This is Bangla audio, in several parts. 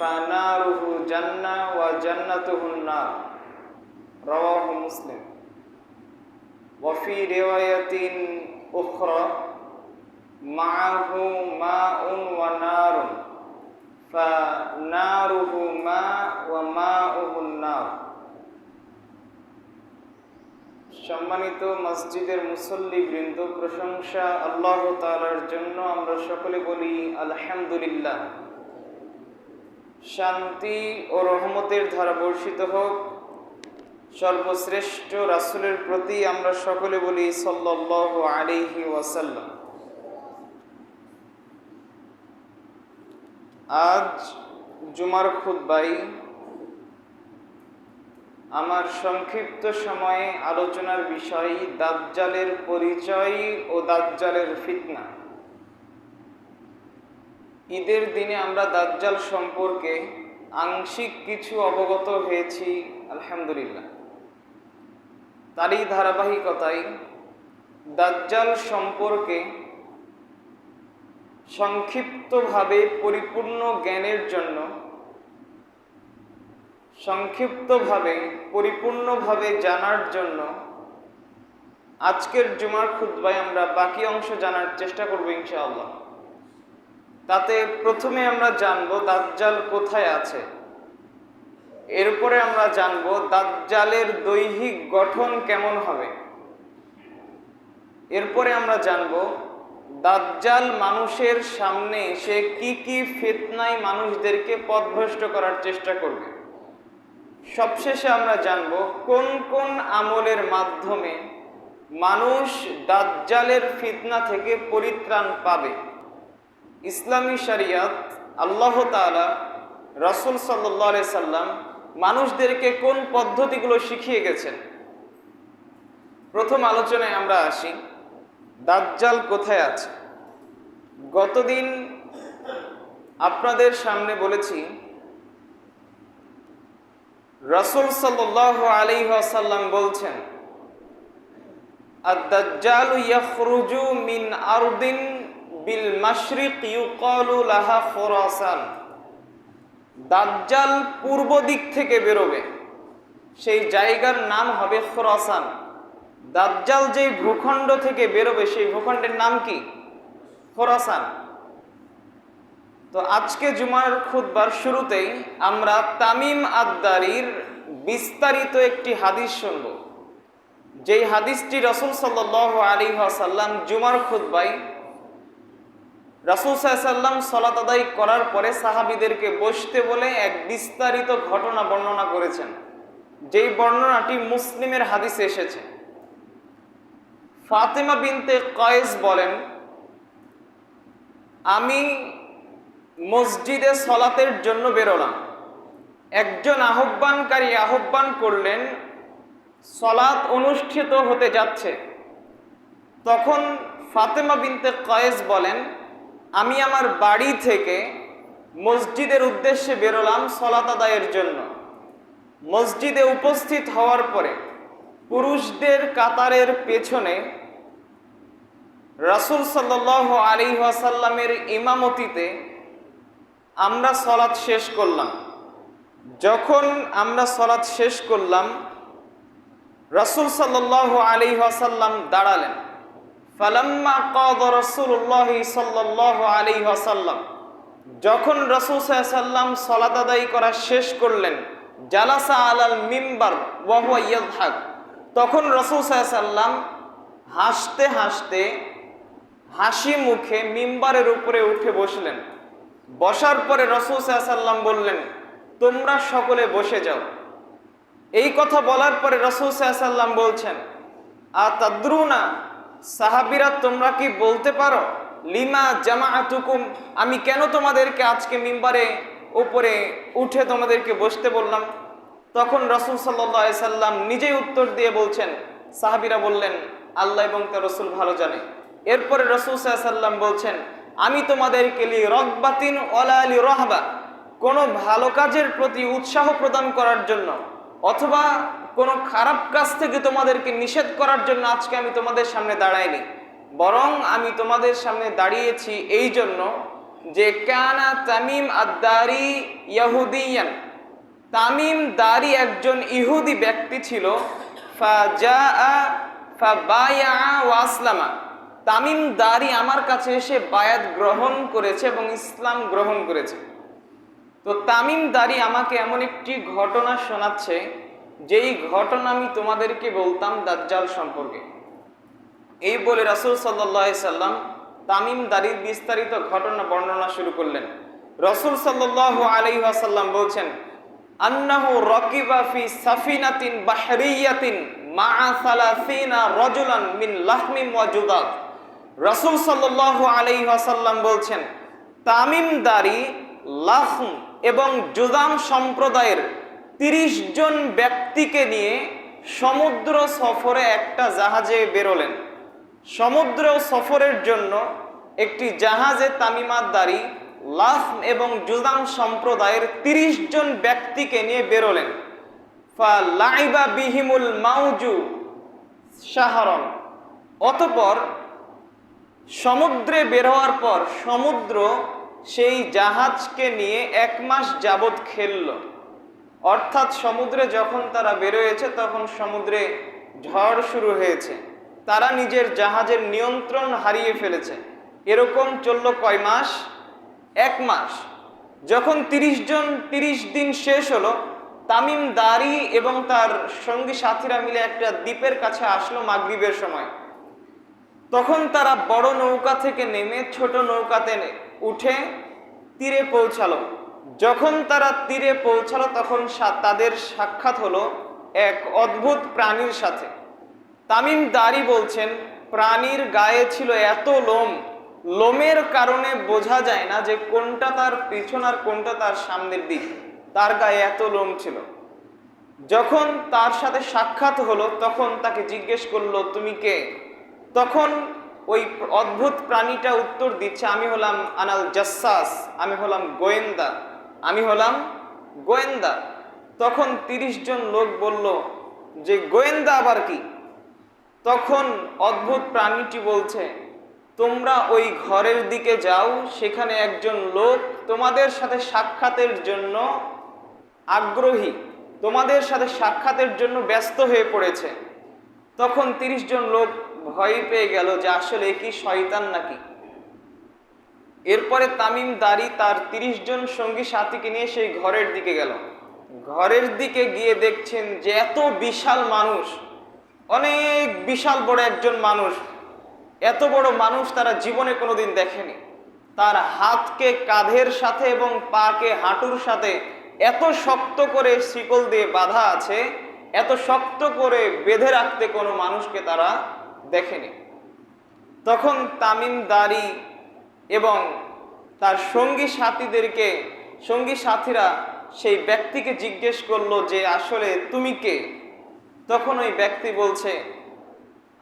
ফানারুহু জান্নাহ ওয়া জান্নাতুহুন নার। রাওয়াহু মুসলিম। ওয়া ফি রিওয়ায়াতিন উখরা মাআহু মাউন ওয়া নারুন ফানারুহু মা ওয়া মাউহুন নার। সম্মানিত মসজিদের মুসল্লিবৃন্দ, প্রশংসা আল্লাহ তাআলার জন্য। আমরা সকলে বলি আলহামদুলিল্লাহ। শান্তি ও রহমতের ধারা বর্ষিত হোক সর্বশ্রেষ্ঠ রাসূলের প্রতি। আমরা সকলে বলি সাল্লাল্লাহু আলাইহি ওয়াসাল্লাম। আজ জুমার খুতবায় আমার সংক্ষিপ্ত সময়ে আলোচনার বিষয় দাজ্জালের পরিচয় ও দাজ্জালের ফিতনা। ঈদের দিনে আমরা দাজ্জাল সম্পর্কে আংশিক কিছু অবগত হয়েছি, আলহামদুলিল্লাহ। তারই ধারাবাহিকতায় দাজ্জাল সম্পর্কে সংক্ষিপ্তভাবে পরিপূর্ণ জ্ঞানের জন্য, সংক্ষিপ্তভাবে পরিপূর্ণভাবে জানার জন্য আজকের জুমার খুতবায় আমরা বাকি অংশ জানার চেষ্টা করব ইনশাআল্লাহ। তাতে প্রথমে আমরা জানব দাজ্জাল কোথায় আছে, এরপরে আমরা জানব দাজ্জালের দৈহিক গঠন কেমন হবে, এরপরে আমরা জানব দাজ্জাল মানুষের সামনে সে কি কি ফিতনায় মানুষদেরকে পথভ্রষ্ট করার চেষ্টা করবে। সবশেষে আমরা জানব কোন কোন আমলের মাধ্যমে মানুষ দাজ্জালের ফিতনা থেকে পরিত্রাণ পাবে। ইসলামী শরিয়ত, আল্লাহ তাআলা, রাসূল সাল্লাল্লাহু আলাইহি সাল্লাম মানুষদেরকে কোন পদ্ধতিগুলো শিখিয়ে গেছেন। প্রথম আলোচনায় আমরা আসি, দাজ্জাল কোথায় আছে। গতদিন আপনাদের সামনে বলেছি রাসূল সাল্লাল্লাহু আলাইহি ওয়াসাল্লাম বলছেন, আদ-দাজ্জালু ইয়াখরুজু মিন আরদিন বিল মাশরিক ইউকালু লাহা খুরাসান। দাজ্জাল পূর্ব দিক থেকে বেরোবে, সেই জায়গার নাম হবে খুরাসান। দাজ্জাল যেই ভূখণ্ড থেকে বেরোবে সেই ভূখণ্ডের নাম কি? খুরাসান। তো আজকে জুমার খুতবার শুরুতেই আমরা তামিম আদ-দারির বিস্তারিত একটি হাদিস শুনব, যেই হাদিসটি রাসূল সাল্লাল্লাহু আলাইহি ওয়াসাল্লাম জুমার খুতবায় রাসূল সাল্লাল্লাহু আলাইহি ওয়াসাল্লাম সালাত আদায় করার পরে সাহাবীদেরকে বসতে বলে এক বিস্তারিত ঘটনা বর্ণনা করেছেন, যেই বর্ণনাটি মুসলিমের হাদিসে এসেছে। ফাতেমা বিনতে কায়েস বলেন, আমি মসজিদে সালাতের জন্য বেরোলাম। একজন আহ্বানকারী আহ্বান করলেন, সালাত অনুষ্ঠিত হতে যাচ্ছে। তখন ফাতেমা বিনতে কায়েস বলেন, আমি আমার বাড়ি থেকে মসজিদের উদ্দেশ্যে বেরোলাম সালাত আদায়ের জন্য। মসজিদে উপস্থিত হওয়ার পরে পুরুষদের কাতারের পেছনে রাসূল সাল্লাল্লাহু আলাইহি ওয়াসাল্লামের ইমামতিতে আমরা সালাত শেষ করলাম। যখন আমরা সালাত শেষ করলাম, রাসূল সাল্লাল্লাহু আলাইহি ওয়াসাল্লাম দাঁড়ালেন। ফালাম্মা কাদা রাসূলুল্লাহ সাল্লাল্লাহু আলাইহি ওয়াসাল্লাম, যখন রাসূল সাল্লাল্লাহু আলাইহি ওয়াসাল্লাম সালাত আদায় করা শেষ করলেন, জালাসা আলাল মিম্বার ওয়া হুয়া ইয়াযহাক, তখন রাসূল সাল্লাল্লাহু আলাইহি ওয়াসাল্লাম হাসতে হাসতে হাসি মুখে মিম্বারের উপরে উঠে বসলেন। বসার পরে রাসূল সাল্লাল্লাহু আলাইহি ওয়াসাল্লাম বললেন, তোমরা সকলে বসে যাও। এই কথা বলার পরে রাসূল সাল্লাল্লাহু আলাইহি ওয়াসাল্লাম বলছেন, আতাদরুনা, সাহাবীরা তোমরা কি বলতে পারো, লিমা জামাআতুকুম, আমি কেন তোমাদেরকে আজকে মিম্বারে উপরে উঠে তোমাদেরকে বসতে বললাম। তখন রাসূল সাল্লাল্লাহু আলাইহি ওয়াসাল্লাম নিজেই উত্তর দিয়ে বলছেন, সাহাবীরা বললেন, আল্লাহ এবং তার রাসূল ভালো জানে। এরপরে রাসূল সাল্লাল্লাহু আলাইহি ওয়াসাল্লাম বলছেন, আমি তোমাদেরকে লি রাগবাতিন ওয়ালা লি রাহবা, কোনো ভালো কাজের প্রতি উৎসাহ প্রদান করার জন্য অথবা কোনো খারাপ কাজ থেকে তোমাদেরকে নিষেধ করার জন্য আজকে আমি তোমাদের সামনে দাঁড়াইনি, বরং আমি তোমাদের সামনে দাঁড়িয়েছি এই জন্য যে কানা তামিম আদ-দারি ইহুদিয়ান, তামিম দারি একজন ইহুদি ব্যক্তি ছিল। ফাজাআ ফাবায়া ওয়া আসলামা, তামিম দারি আমার কাছে এসে বায়াত গ্রহণ করেছে এবং ইসলাম গ্রহণ করেছে। তো তামিম দারি আমাকে এমন একটি ঘটনা শোনাচ্ছে, যেই ঘটনা আমি তোমাদেরকে বলতাম দাজ্জাল সম্পর্কে। এই বলে রাসূল সাল্লাল্লাহু আলাইহি সাল্লাম তামিম দারির বিস্তারিত ঘটনা বর্ণনা শুরু করলেন। রাসূল সাল্লাল্লাহু আলাইহি ওয়াসাল্লাম বলছেন, আন্নাহু রাকিবা ফি সাফিনাতিন বাহরিয়াতিন মা'a 30 রাজুলান মিন লাহমিন ওয়া জুদাদ। রাসূল সাল্লাল্লাহু আলাইহি ওয়াসাল্লাম বলছেন, তামিম দারি লাহম এবং জুদাম সম্প্রদায়ের 30 জন ব্যক্তিকে নিয়ে সমুদ্র সফরে একটা জাহাজে বেরোলেন। সমুদ্র সফরের জন্য একটি জাহাজে তামিমাদ্দারি লাহম এবং জুদাম সম্প্রদায়ের 30 জন ব্যক্তিকে নিয়ে বেরোলেন। ফালাইবা বিহিমুল মাউজু শাহরন, অতঃপর সমুদ্রে বের হওয়ার পর সমুদ্র সেই জাহাজকে নিয়ে 1 মাস যাবৎ খেলল। অর্থাৎ সমুদ্রে যখন তারা বেরোয়েছে তখন সমুদ্রে ঝড় শুরু হয়েছে, তারা নিজের জাহাজের নিয়ন্ত্রণ হারিয়ে ফেলেছে। এরকম চলল কয় মাস? 1 মাস। যখন 30 দিন শেষ হলো, তামিম দারি এবং তার সঙ্গী সাথীরা মিলে একটা দ্বীপের কাছে আসলো মাগরিবের সময়। তখন তারা বড় নৌকা থেকে নেমে ছোট নৌকাতে উঠে তীরে পৌঁছালো। যখন তারা তীরে পৌঁছালো তখন তাদের সাক্ষাৎ হলো এক অদ্ভুত প্রাণীর সাথে। তামিম দারি বলছেন, প্রাণীর গায়ে ছিল এত লোম, লোমের কারণে বোঝা যায় না যে কোনটা তার পিছন আর কোনটা তার সামনের দিক, তার গায়ে এত লোম ছিল। যখন তার সাথে সাক্ষাৎ হলো তখন তাকে জিজ্ঞেস করলো, তুমি কে? তখন ওই অদ্ভুত প্রাণীটা উত্তর দিচ্ছে, আমি হলাম আনাল জাসসাস, আমি হলাম গোয়েন্দা, আমি হলাম গোয়েন্দা। তখন 30 জন লোক বলল যে গোয়েন্দা আবার কি? তখন অদ্ভুত প্রাণীটি বলছে, তোমরা ওই ঘরের দিকে যাও, সেখানে একজন লোক তোমাদের সাথে সাক্ষাতের জন্য আগ্রহী, তোমাদের সাথে সাক্ষাতের জন্য ব্যস্ত হয়ে পড়েছে। তখন 30 জন লোক ভয় পেয়ে গেল যে আসলে কি শয়তান নাকি। এরপরে তামিম দারি তার 30 জন সঙ্গী সাথীকে নিয়ে সেই ঘরের দিকে গেল। ঘরের দিকে গিয়ে দেখছেন যে এত বিশাল মানুষ, অনেক বিশাল বড় একজন মানুষ, এত বড় মানুষ তারা জীবনে কোনোদিন দেখেনি। তার হাতকে কাঁধের সাথে এবং পাকে হাঁটুর সাথে এত শক্ত করে শিকল দিয়ে বাঁধা আছে, এত শক্ত করে বেঁধে রাখতে কোনো মানুষকে তারা দেখেনি। তখন তামিম দারি এবং তার সঙ্গী সাথীরা সেই ব্যক্তিকে জিজ্ঞেস করলো যে আসলে তুমি কে? তখন ওই ব্যক্তি বলছে,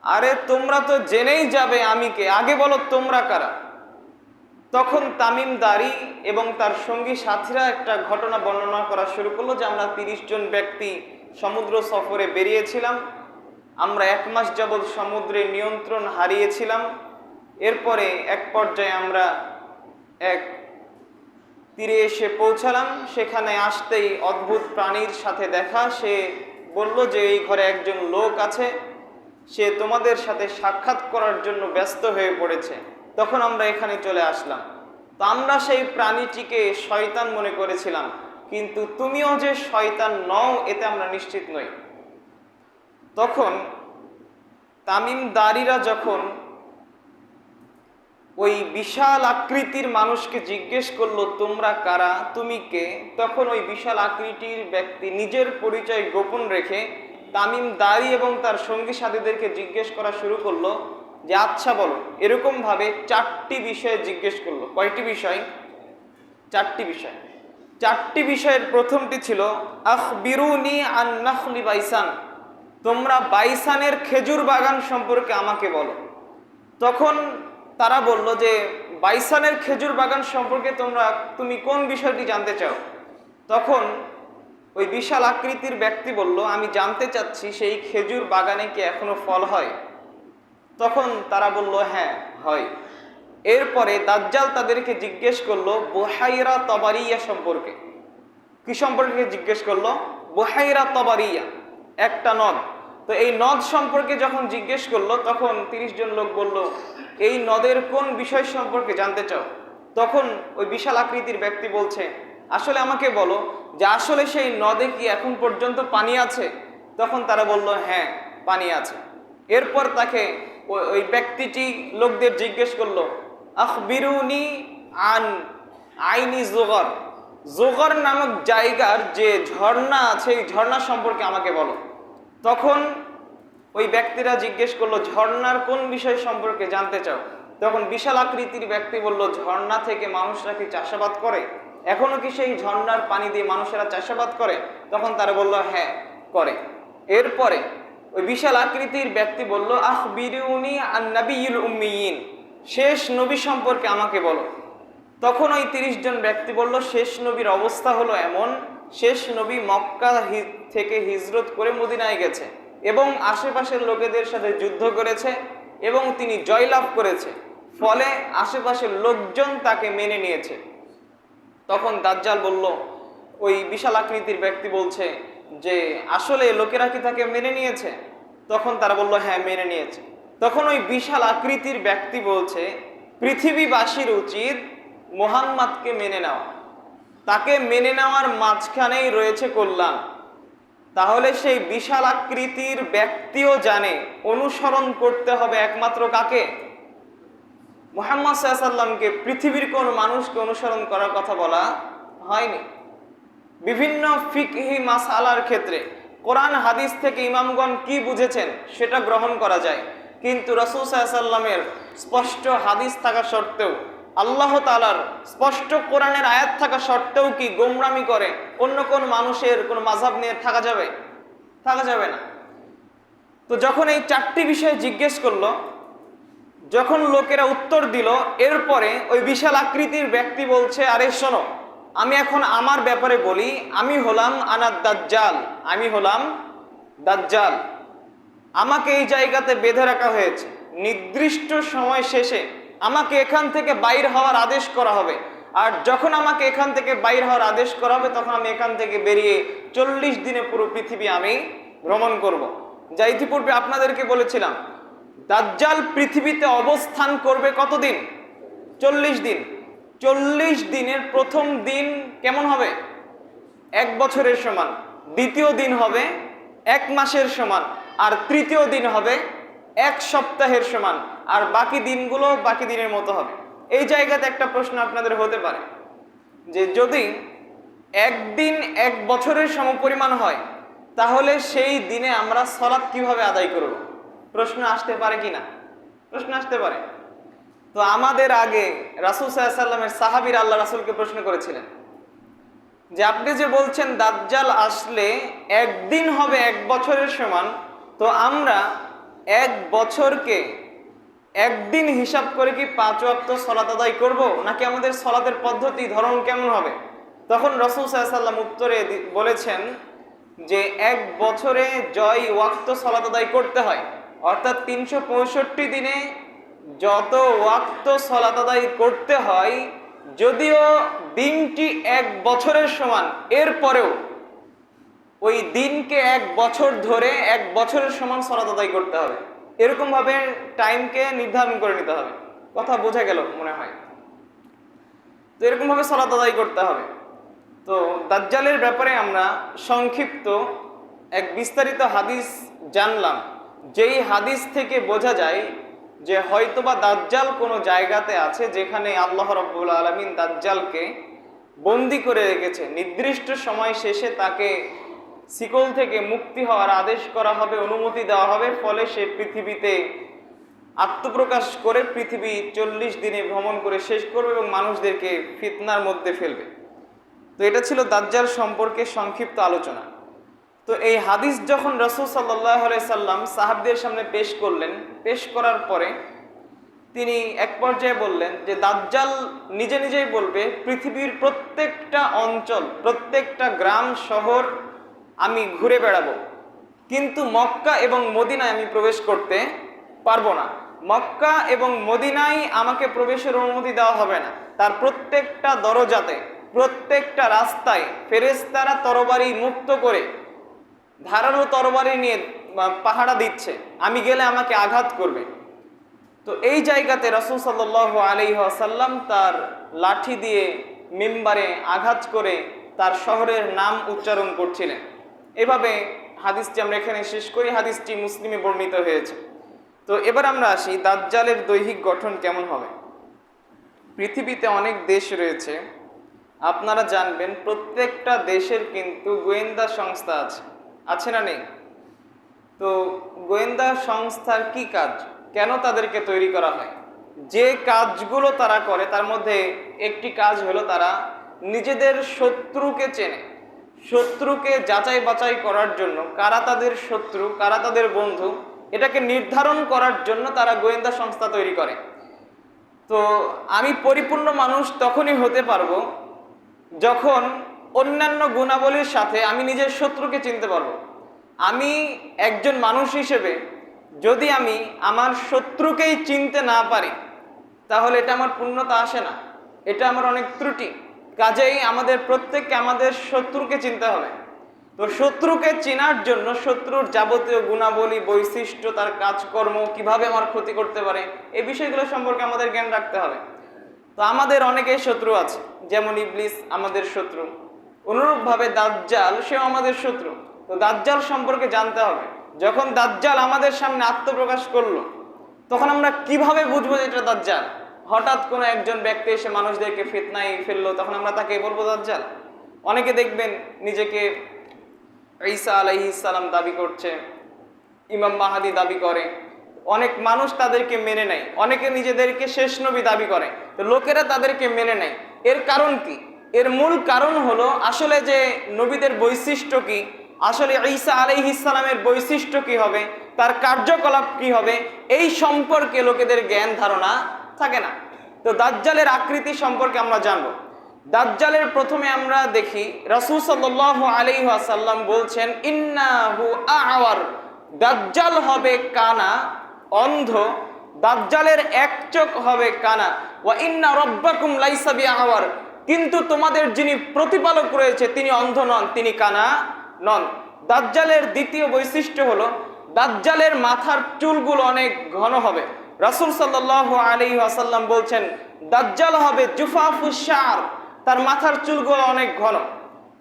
আরে তোমরা তো জেনেই যাবে আমি কে, আগে বলো তোমরা কারা। তখন তামিম দারি এবং তার সঙ্গী সাথীরা একটা ঘটনা বর্ণনা করা শুরু করলো যে আমরা 30 জন ব্যক্তি সমুদ্র সফরে বেরিয়েছিলাম, আমরা 1 মাস যাবৎ সমুদ্রের নিয়ন্ত্রণ হারিয়েছিলাম। এরপরে এক পর্যায়ে আমরা এক তীরে এসে পৌঁছালাম, সেখানে আসতেই অদ্ভুত প্রাণীর সাথে দেখা। সে বলল যে এই ঘরে একজন লোক আছে, সে তোমাদের সাথে সাক্ষাৎ করার জন্য ব্যস্ত হয়ে পড়েছে। তখন আমরা এখানে চলে আসলাম। তো আমরা সেই প্রাণীটিকে শয়তান মনে করেছিলাম, কিন্তু তুমিও যে শয়তান নও এতে আমরা নিশ্চিত নই। তখন তামিম দারিরা যখন ওই বিশাল আকৃতির মানুষকে জিজ্ঞেস করলো তোমরা কারা, তুমি কে, তখন ওই বিশাল আকৃতির ব্যক্তি নিজের পরিচয় গোপন রেখে তামিম দারি এবং তার সঙ্গী সাথীদেরকে জিজ্ঞেস করা শুরু করলো যে আচ্ছা বলো, এরকম ভাবে 4টি বিষয়ে জিজ্ঞেস করলো। কয়টি বিষয়? 4টি বিষয়। 4টি বিষয়ের প্রথমটি ছিল আখবিরুনি আন নাখলি বাইসান, তোমরা বাইসানের খেজুর বাগান সম্পর্কে আমাকে বলো। তখন তারা বলল যে বাইসানের খেজুর বাগান সম্পর্কে তুমি কোন বিষয়টি জানতে চাও? তখন ওই বিশাল আকৃতির ব্যক্তি বলল, আমি জানতে চাচ্ছি সেই খেজুর বাগানে কি এখনো ফল হয়? তখন তারা বলল হ্যাঁ হয়। এরপরে দাজ্জাল তাদেরকে জিজ্ঞেস করলো বুহাইরা তবারিয়া সম্পর্কে। কি সম্পর্কে জিজ্ঞেস করলো? বুহাইরা তবারিয়া, একটা নদ। তো এই নদ সম্পর্কে যখন জিজ্ঞেস করলো তখন 30 জন লোক বলল, এই নদের কোন বিষয় সম্পর্কে জানতে চাও? তখন ওই বিশাল আকৃতির ব্যক্তি বলছে, আসলে আমাকে বলো যে আসলে সেই নদে কি এখন পর্যন্ত পানি আছে? তখন তারা বলল, হ্যাঁ পানি আছে। এরপর তাকে ওই ব্যক্তিটি লোকদের জিজ্ঞেস করলো, আখবিরুনি আন আইনি জোগর, জোগর নামক জায়গার যে ঝর্ণা আছে এই ঝর্ণা সম্পর্কে আমাকে বলো। তখন ওই ব্যক্তিরা জিজ্ঞেস করলো, ঝর্ণার কোন বিষয় সম্পর্কে জানতে চাও? তখন বিশাল আকৃতির ব্যক্তি বলল, ঝর্ণা থেকে মানুষরা কি চাষাবাদ করে? এখনো কি সেই ঝর্ণার পানি দিয়ে মানুষেরা চাষাবাদ করে? তখন তারা বলল, হ্যাঁ করে। এরপরে ওই বিশাল আকৃতির ব্যক্তি বলল, আখবিরুনি আন নাবিয়ুল উম্মিয়িন, শেষ নবী সম্পর্কে আমাকে বলো। তখন ওই 30 জন ব্যক্তি বলল, শেষ নবীর অবস্থা হলো এমন, শেষ নবী মক্কা থেকে হিজরত করে মদিনায় গেছে এবং আশেপাশের লোকেদের সাথে যুদ্ধ করেছে এবং তিনি জয়লাভ করেছে, ফলে আশেপাশের লোকজন তাকে মেনে নিয়েছে। তখন দাজ্জাল বলল, ওই বিশাল আকৃতির ব্যক্তি বলছে যে আসলে লোকেরা কি তাকে মেনে নিয়েছে? তখন তারা বলল, হ্যাঁ মেনে নিয়েছে। তখন ওই বিশাল আকৃতির ব্যক্তি বলছে, পৃথিবীবাসীর উচিত মুহাম্মাদকে মেনে নেওয়া, তাকে মেনে নেওয়ার মাঝখানেই রয়েছে কল্যাণ। তাহলে সেই বিশাল আকৃতির ব্যক্তিও জানে অনুসরণ করতে হবে একমাত্র কাকে? মুহাম্মদ সাল্লাল্লাহু আলাইহি ওয়াসাল্লামকে। পৃথিবীর কোন মানুষকে অনুসরণ করার কথা বলা হয়নি। বিভিন্ন ফিকহি মাসআলার ক্ষেত্রে কোরআন হাদিস থেকে ইমামগণ কি বুঝেছেন সেটা গ্রহণ করা যায়, কিন্তু রাসূল সাল্লাল্লাহু আলাইহি ওয়াসাল্লামের স্পষ্ট হাদিস থাকা সত্ত্বেও, আল্লাহ তাআলার স্পষ্ট কোরআনের আয়াত থাকা সত্ত্বেও কি গোমরামি করে অন্য কোন মানুষের কোন মাযহাব নিয়ে থাকা যাবে? থাকা যাবে না। তো যখন এই 4টি বিষয় জিজ্ঞেস করলো, যখন লোকেরা উত্তর দিল, এরপরে ওই বিশাল আকৃতির ব্যক্তি বলছে, আরে শোনো, আমি এখন আমার ব্যাপারে বলি, আমি হলাম আনাদ দাজ্জাল, আমি হলাম দাজ্জাল। আমাকে এই জায়গাতে বেঁধে রাখা হয়েছে, নির্দিষ্ট সময় শেষে আমাকে এখান থেকে বাইর হওয়ার আদেশ করা হবে। আর যখন আমাকে এখান থেকে বাইর হওয়ার আদেশ করা হবে তখন আমি এখান থেকে বেরিয়ে 40 দিনে পুরো পৃথিবী আমি ভ্রমণ করব। যা ইতিপূর্বে আপনাদেরকে বলেছিলাম, দাজ্জাল পৃথিবীতে অবস্থান করবে কতদিন? 40 দিন। 40 দিনের প্রথম দিন কেমন হবে? 1 বছরের সমান, দ্বিতীয় দিন হবে 1 মাসের সমান, আর তৃতীয় দিন হবে 1 সপ্তাহের সমান, আর বাকি দিনগুলো বাকি দিনের মতো হবে। এই জায়গাতে একটা প্রশ্ন আপনাদের হতে পারে যে যদি একদিন 1 বছরের সমপরিমাণ হয় তাহলে সেই দিনে আমরা সালাত কিভাবে আদায় করব? প্রশ্ন আসতে পারে কিনা? প্রশ্ন আসতে পারে। তো আমাদের আগে রাসূল সাল্লাল্লাহু আলাইহি ওয়াসাল্লামের সাহাবীরা আল্লাহ রাসূলকে প্রশ্ন করেছিলেন যে আপনি যে বলছেন দাজ্জাল আসলে একদিন হবে 1 বছরের সমান, তো আমরা 1 বছরকে একদিন হিসাব করে কি 5 ওয়াক্ত সালাত আদায় করব, নাকি আমাদের সালাতের পদ্ধতি ধরন কেমন হবে? তখন রাসূল সাল্লাল্লাহু আলাইহি ওয়াসাল্লাম উত্তরে বলেছেন যে 1 বছরে জয় ওয়াক্ত সালাত আদায় করতে হয়, অর্থাৎ 365 দিনে যত ওয়াক্ত সালাত আদায় করতে হয়, যদিও দিনটি 1 বছরের সমান, এরপরেও ওই দিনকে 1 বছর ধরে 1 বছরের সমান সালাত আদায় করতে হবে। এরকম ভাবে টাইমকে নির্ধারণ করে নিতে হবে। কথা বোঝা গেল মনে হয়? তো এরকম ভাবে সালাত আদায় করতে হবে। তো দাজ্জালের ব্যাপারে আমরা সংক্ষিপ্ত এক বিস্তারিত হাদিস জানলাম, যেই হাদিস থেকে বোঝা যায় যে হয়তোবা দাজ্জাল কোনো জায়গাতে আছে যেখানে আল্লাহ রাব্বুল আলামিন দাজ্জালকে বন্দী করে রেখেছে। নির্দিষ্ট সময় শেষে তাকে শিকল থেকে মুক্তি হওয়ার আদেশ করা হবে, অনুমতি দেওয়া হবে, ফলে সে পৃথিবীতে আত্মপ্রকাশ করে পৃথিবী 40 দিনে ভ্রমণ করে শেষ করবে এবং মানুষদেরকে ফিতনার মধ্যে ফেলবে। তো এটা ছিল দাজ্জাল সম্পর্কে সংক্ষিপ্ত আলোচনা। তো এই হাদিস যখন রাসূল সাল্লাল্লাহু আলাইহি সাল্লাম সাহাবীদের সামনে পেশ করলেন, পেশ করার পরে তিনি এক পর্যায়ে বললেন যে দাজ্জাল নিজে নিজেই বলবে, পৃথিবীর প্রত্যেকটা অঞ্চল, প্রত্যেকটা গ্রাম শহর আমি ঘুরে বেড়াবো, কিন্তু মক্কা এবং মদিনায় আমি প্রবেশ করতে পারবো না। মক্কা এবং মদিনায় আমাকে প্রবেশের অনুমতি দেওয়া হবে না। তার প্রত্যেকটা দরজাতে, প্রত্যেকটা রাস্তায় ফেরেশতারা তরবারি মুক্ত করে ধারালো তরবারি নিয়ে পাহারা দিচ্ছে, আমি গেলে আমাকে আঘাত করবে। তো এই জায়গাতে রাসূল সাল্লাল্লাহু আলাইহি ওয়াসাল্লাম তার লাঠি দিয়ে মিম্বারে আঘাত করে তার শহরের নাম উচ্চারণ করছিলেন। এভাবে হাদিসটি আমরা এখানে শেষ করি। হাদিসটি মুসলিমে বর্ণিত হয়েছে। তো এবার আমরা আসি দাজ্জালের দৈহিক গঠন কেমন হবে। পৃথিবীতে অনেক দেশ রয়েছে, আপনারা জানবেন প্রত্যেকটা দেশের কিন্তু গোয়েন্দা সংস্থা আছে না নেই? তো গোয়েন্দা সংস্থার কি কাজ, কেন তাদেরকে তৈরি করা হয়? যে কাজগুলো তারা করে তার মধ্যে একটি কাজ হলো তারা নিজেদের শত্রুকে চেনে, শত্রুকে যাচাই বাছাই করার জন্য কারা তাদের শত্রু কারা তাদের বন্ধু এটাকে নির্ধারণ করার জন্য তারা গোয়েন্দা সংস্থা তৈরি করে। তো আমি পরিপূর্ণ মানুষ তখনই হতে পারবো যখন অন্যান্য গুণাবলীর সাথে আমি নিজের শত্রুকে চিনতে পারবো। আমি একজন মানুষ হিসেবে যদি আমি আমার শত্রুকেই চিনতে না পারি তাহলে এটা আমার পূর্ণতা আসে না, এটা আমার অনেক ত্রুটি। কাজেই আমাদের প্রত্যেককে আমাদের শত্রুকে চিনতে হবে। তো শত্রুকে চেনার জন্য শত্রুর যাবতীয় গুণাবলী, বৈশিষ্ট্য, তার কাজকর্ম, কিভাবে আমার ক্ষতি করতে পারে, এই বিষয়গুলো সম্পর্কে আমাদের জ্ঞান রাখতে হবে। তো আমাদের অনেকেই শত্রু আছে, যেমন ইবলিস আমাদের শত্রু, অনুরূপভাবে দাজ্জাল সেও আমাদের শত্রু। তো দাজ্জাল সম্পর্কে জানতে হবে। যখন দাজ্জাল আমাদের সামনে আত্মপ্রকাশ করলো তখন আমরা কিভাবে বুঝবো যে এটা দাজ্জাল? হঠাৎ কোনো একজন ব্যক্তি এসে মানুষদেরকে ফিতনায় ফেললো, তখন আমরা তাকে বলবো দাজ্জাল? অনেকে দেখবেন নিজেকে ঈসা আলাইহিস সালাম দাবি করছে, ইমাম মাহাদি দাবি করে, অনেক মানুষ তাদেরকে মেনে নেয়, অনেকে নিজেদেরকে শেষ নবী দাবি করে। তো লোকেরা তাদেরকে মেনে নেয়। এর কারণ কি? এর মূল কারণ হলো আসলে যে নবীদের বৈশিষ্ট্য কি, আসলে ঈসা আলাইহিস সালামের বৈশিষ্ট্য কি হবে, তার কার্যকলাপ কি হবে, এই সম্পর্কে লোকেদের জ্ঞান ধারণা থাকে না। তো দাজ্জালের আকৃতি সম্পর্কে আমরা জানবো। দাজ্জালের প্রথমে আমরা দেখি রাসূল সাল্লাল্লাহু আলাইহি ওয়াসাল্লাম বলছেন ইন্নাহু আ'ওয়ার, দাজ্জাল হবে কানা, অন্ধ। দাজ্জালের এক চোখ হবে কানা। ওয়া ইন্না রাব্বাকুম লাইসা বিআ'ওয়ার, কিন্তু তোমাদের যিনি প্রতিপালক রয়েছে তিনি অন্ধ নন, তিনি কানা নন। দাজ্জালের দ্বিতীয় বৈশিষ্ট্য হলো দাজ্জালের মাথার চুলগুলো অনেক ঘন হবে। রাসূল সাল্লাল্লাহু আলাইহি ওয়াসাল্লাম বলছেন দাজ্জাল হবে জুফাফুশ শা'r, তার মাথার চুলগুলো অনেক ঘন।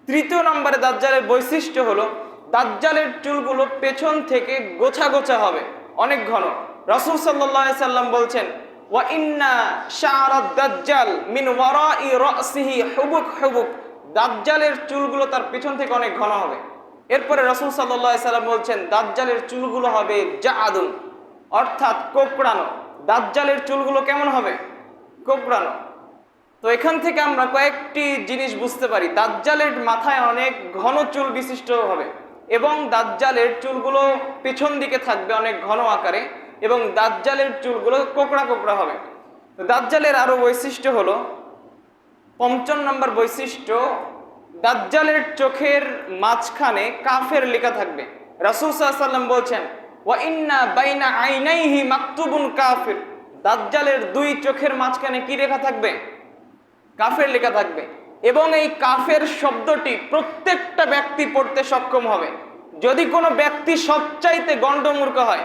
তৃতীয় নম্বরে দাজ্জালের বৈশিষ্ট্য হলো দাজ্জালের চুলগুলো পেছন থেকে গোছা গোছা হবে, অনেক ঘন। রাসূল সাল্লাল্লাহু আলাইহি সাল্লাম বলছেন ওয়া ইন্না শা'রাদ দাজ্জাল মিন ওয়ারাই রাসিহি হুবুক হুবুক, দাজ্জালের চুলগুলো তার পেছন থেকে অনেক ঘন হবে। এরপরে রাসূল সাল্লাল্লাহু আলাইহি সাল্লাম বলছেন দাজ্জালের চুলগুলো হবে জাআদুন, অর্থাৎ কোকড়ানো। দাজ্জালের চুলগুলো কেমন হবে? কোকড়ানো। তো এখান থেকে আমরা কয়েকটি জিনিস বুঝতে পারি। দাজ্জালের মাথায় অনেক ঘন চুল বিশিষ্ট হবে এবং দাজ্জালের চুলগুলো পেছন দিকে থাকবে অনেক ঘন আকারে এবং দাজ্জালের চুলগুলো কোকড়া কোকড়া হবে। তো দাজ্জালের আরো বৈশিষ্ট্য হলো, পঞ্চম নম্বর বৈশিষ্ট্য, দাজ্জালের চোখের মাঝখানে কাফের লেখা থাকবে। রাসূল সাল্লাল্লাহু আলাইহি ওয়াসাল্লাম বলছেন ওয়া ইন্না বাইনা আইনাইহি মাকতুবুন কাফির, দাজ্জালের দুই চোখের মাঝখানে কি লেখা থাকবে? কাফের লেখা থাকবে। এবং এই কাফের শব্দটি প্রত্যেকটা ব্যক্তি পড়তে সক্ষম হবে। যদি কোনো ব্যক্তি সবচাইতে গণ্ডমূর্খ হয়,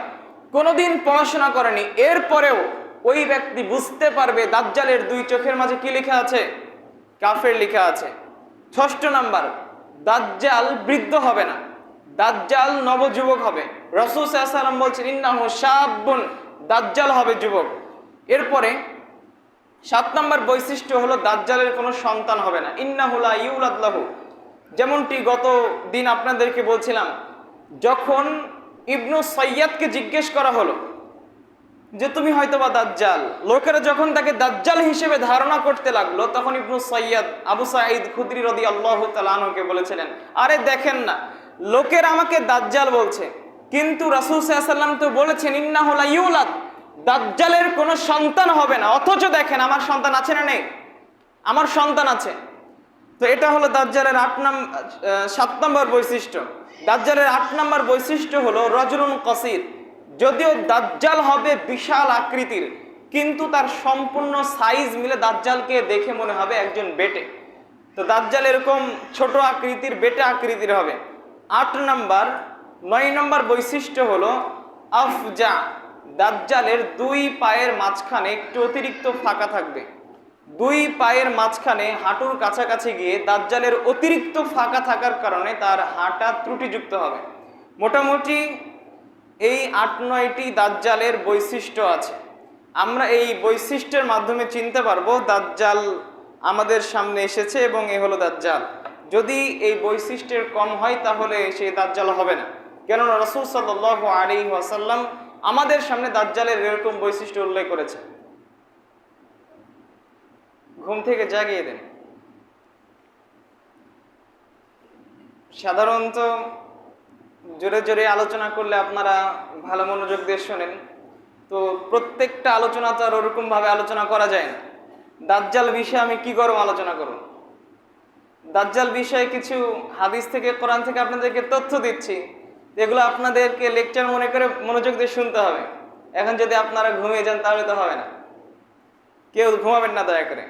কোনোদিন পড়াশোনা করেনি, এরপরেও ওই ব্যক্তি বুঝতে পারবে দাজ্জালের দুই চোখের মাঝে কি লেখা আছে? কাফের লেখা আছে। ষষ্ঠ নাম্বার, দাজ্জাল বৃদ্ধ হবে না, দাজ্জাল নবযুবক হবে। রাসূল সাল্লাল্লাহু আলাইহি ওয়াসাল্লাম বলছেন ইন্নাহু শাবুন, দাজ্জাল হবে যুবক। এরপরে 7 নম্বর বৈশিষ্ট্য হলো দাজ্জালের কোনো সন্তান হবে না, ইন্নাহু লা ইউলাদ লাহু। যেমনটি গত দিন আপনাদেরকে বলছিলাম, যখন ইবনু সাইয়াদকে জিজ্ঞেস করা হলো যে তুমি হয়তোবা দাজ্জাল, লোকেরা যখন তাকে দাজ্জাল হিসেবে ধারণা করতে লাগলো তখন ইবনু সাইয়াদ আবু সাঈদ খুদরি রাদিয়াল্লাহু তাআলা আনহুকে বলেছিলেন আরে দেখেন না, লোকেরা আমাকে দাজ্জাল বলছে, কিন্তু রাসূল সাল্লাল্লাহু আলাইহি ওয়াসাল্লাম তো বলেছেন ইন্নাহু লা ইউলাদ, দাজ্জালের কোনো সন্তান হবে না, অথচ দেখেন আমার সন্তান আছে না নেই? আমার সন্তান আছে। তো এটা হলো দাজ্জালের 7 নম্বর বৈশিষ্ট্য। দাজ্জালের 8 নম্বর বৈশিষ্ট্য হলো রাজুলুন কাসীর, যদিও দাজ্জাল হবে বিশাল আকৃতির, কিন্তু তার সম্পূর্ণ সাইজ মিলে দাজ্জালকে দেখে মনে হবে একজন বেটে। তো দাজ্জাল এরকম ছোট আকৃতির, বেটে আকৃতির হবে। 9 নম্বর বৈশিষ্ট্য হলো আফজা, দাজ্জালের 2 পায়ের মাঝখানে একটু অতিরিক্ত ফাঁকা থাকবে। 2 পায়ের মাঝখানে হাঁটুর কাছাকাছি গিয়ে দাজ্জালের অতিরিক্ত ফাঁকা থাকার কারণে তার হাঁটা ত্রুটিযুক্ত হবে। মোটামুটি এই 8-9টি দাজ্জালের বৈশিষ্ট্য আছে। আমরা এই বৈশিষ্ট্যের মাধ্যমে চিনতে পারবো দাজ্জাল আমাদের সামনে এসেছে এবং এ হলো দাজ্জাল। যদি এই বৈশিষ্ট্যের কম হয় তাহলে সেই দাজ্জাল হবে না, কেননা রাসূল সাল্লাল্লাহু আলাইহি ওয়াসাল্লাম আমাদের সামনে দাজ্জালের এরকম বৈশিষ্ট্য উল্লেখ করেছে। ঘুম থেকে জাগিয়ে দেন। সাধারণত জোরে জোরে আলোচনা করলে আপনারা ভালো মনোযোগ দিয়ে শোনেন, তো প্রত্যেকটা আলোচনা তো আর ওরকম ভাবে আলোচনা করা যায় না। দাজ্জাল বিষয়ে আমি কি করব আলোচনা করব? দাজ্জাল বিষয়ে কিছু হাদিস থেকে, কোরআন থেকে আপনাদেরকে তথ্য দিচ্ছি, এগুলো আপনাদেরকে লেকচার মনে করে মনোযোগ দিয়ে শুনতে হবে। এখন যদি আপনারা ঘুমিয়ে যান তাহলে তো হবে না, কেউ ঘুমাবেন না দয়া করে।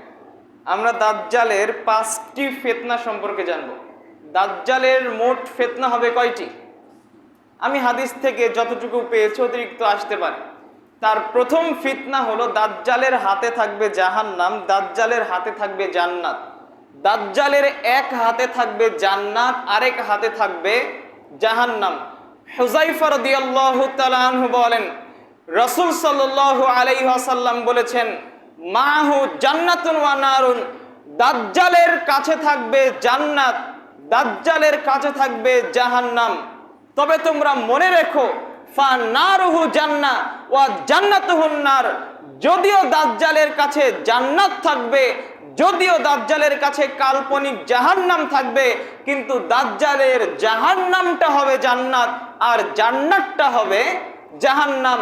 আমরা দাজ্জালের 5টি ফিতনা সম্পর্কে জানব। দাজ্জালের মোট ফিতনা হবে কয়টি? আমি হাদিস থেকে যতটুকু পেয়েছি, অতিরিক্ত আসতে পারে। তার প্রথম ফিতনা হলো দাজ্জালের হাতে থাকবে জাহান্নাম, দাজ্জালের হাতে থাকবে জান্নাত। দাজ্জালের এক হাতে থাকবে জান্নাত, আরেক হাতে থাকবে জাহান্নাম। হুযায়ফা রাদিয়াল্লাহু তাআলা আনহু বলেন, রাসূল সাল্লাল্লাহু আলাইহি ওয়াসাল্লাম বলেছেন, মাহু জান্নাতুন ওয়া নারুন, দাজ্জালের কাছে থাকবে জান্নাত, দাজ্জালের কাছে থাকবে জাহান্নাম। তবে তোমরা মনে রেখো, ফানারুহু জান্নাহ ওয়া জান্নাতুহুন নার, যদিও দাজ্জালের কাছে জান্নাত থাকবে, যদিও দাজ্জালের কাছে কাল্পনিক জাহান্নাম থাকবে, কিন্তু দাজ্জালের জাহান্নামটা হবে জান্নাত আর জান্নাতটা হবে জাহান্নাম।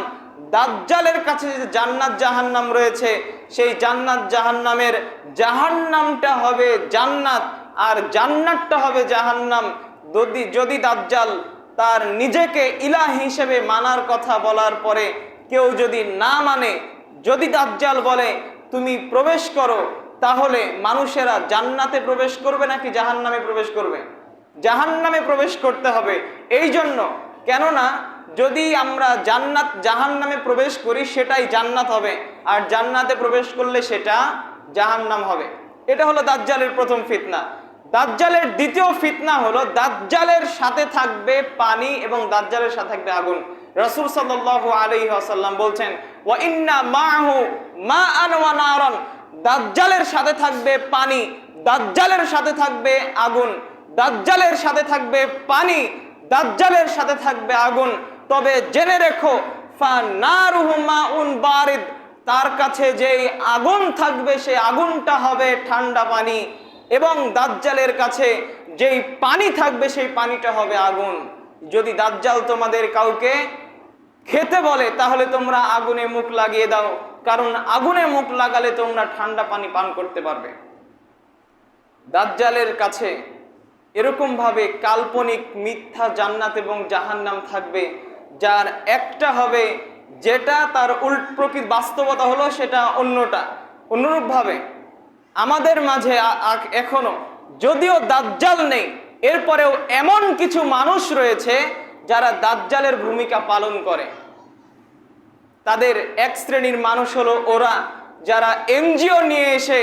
দাজ্জালের কাছে যে জান্নাত জাহান্নাম রয়েছে, সেই জান্নাত জাহান্নামের জাহান্নামটা হবে জান্নাত আর জান্নাতটা হবে জাহান্নাম। যদি দাজ্জাল তার নিজেকে ইলাহ হিসেবে মানার কথা বলার পরে কেউ যদি না মানে, যদি দাজ্জাল বলে তুমি প্রবেশ করো, তাহলে মানুষেরা জান্নাতে প্রবেশ করবে নাকি জাহান্নামে প্রবেশ করবে? জাহান্নামে প্রবেশ করতে হবে। এই জন্য, কেননা যদি আমরা জাহান্নামে প্রবেশ করি সেটাই জান্নাত হবে, আর জান্নাতে প্রবেশ করলে সেটা জাহান্নাম হবে। এটা হলো দাজ্জালের প্রথম ফিতনা। দাজ্জালের দ্বিতীয় ফিতনা হলো দাজ্জালের সাথে থাকবে পানি এবং দাজ্জালের সাথে থাকবে আগুন। রাসূল সাল্লাল্লাহু আলাইহি ওয়াসাল্লাম বলছেন, ওয়া ইন্না মাআহু মাআন ওয়া নারান, দাজ্জালের সাথে থাকবে পানি, দাজ্জালের সাথে থাকবে আগুন, দাজ্জালের সাথে থাকবে পানি, দাজ্জালের সাথে থাকবে আগুন। তবে জেনে রেখো, ফানারুহু মাউন বারিদ, তার কাছে যেই আগুন থাকবে সেই আগুনটা হবে ঠান্ডা পানি, এবং দাজ্জালের কাছে যেই পানি থাকবে সেই পানিটা হবে আগুন। যদি দাজ্জাল তোমাদের কাউকে খেতে বলে তাহলে তোমরা আগুনে মুখ লাগিয়ে দাও, কারণ আগুনে মুখ লাগালে তোমরা ঠান্ডা পানি পান করতে পারবে। দাজ্জালের কাছে এরকম ভাবে কাল্পনিক মিথ্যা জান্নাত এবং জাহান্নাম থাকবে, যার একটা হবে যেটা তার উল্ট প্রকৃত বাস্তবতা হলো সেটা অন্যটা। অনুরূপ ভাবে আমাদের মাঝে এখনো যদিও দাজ্জাল নেই, এরপরেও এমন কিছু মানুষ রয়েছে যারা দাজ্জালের ভূমিকা পালন করে। তাদের এক শ্রেণীর মানুষ হলো ওরা যারা এনজিও নিয়ে এসে